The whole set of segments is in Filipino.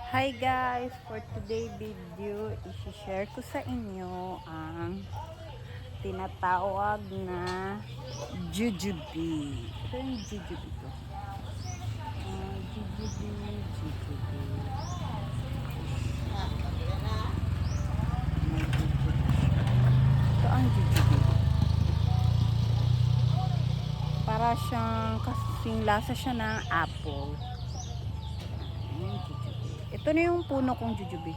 Hi guys! For today video, isi-share ko sa inyo ang tinatawag na jujube. Ito yung jujube ko. Jujube. Ito ang jujube. Para siyang kasing lasa siya ng apple. Ito na yung puno kong jujube.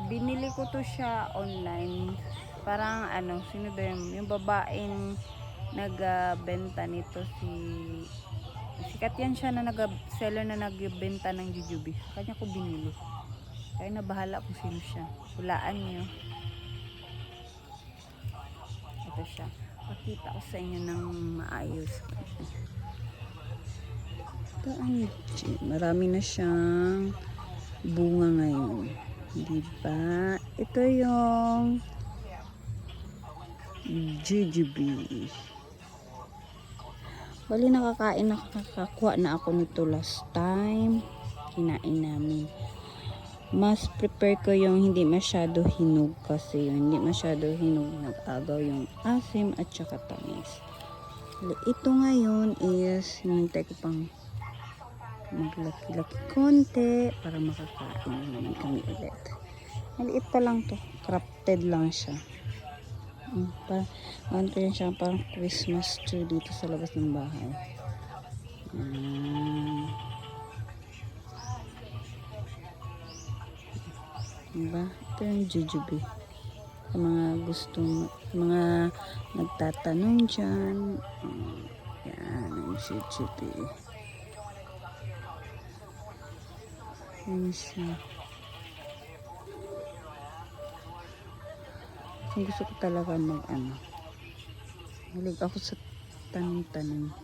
Binili ko to siya online. Parang sino ba yung babaeng nagbenta nito, sikat yan siya na seller na nagbenta ng jujube. Kanya ko binili. Kaya nabahala kung sino siya. Hulaan niyo. Ito siya. Pakita ko sa inyo ng maayos. Ito ang marami na siyang bunga ngayon, diba? Ito yung jujube. Bali nakakakuha na ako nito last time. Kinain namin. Mas prepare ko yung hindi masyado hinog, kasi yung hindi masyado hinog nag-agaw yung asim at saka tamis. Ito ngayon is hinintay ko pang maglaki-laki konti para makakain naman kami ulit. Maliit pa lang to, crafted lang siya. Parang ko yan siya, parang Christmas tree dito sa labas ng bahay. Diba? Ito yung jujube. Sa mga mga nagtatanong dyan, yan ang jujube. Yan siya. Kung gusto ko talaga hilig ako sa tanim-tanim.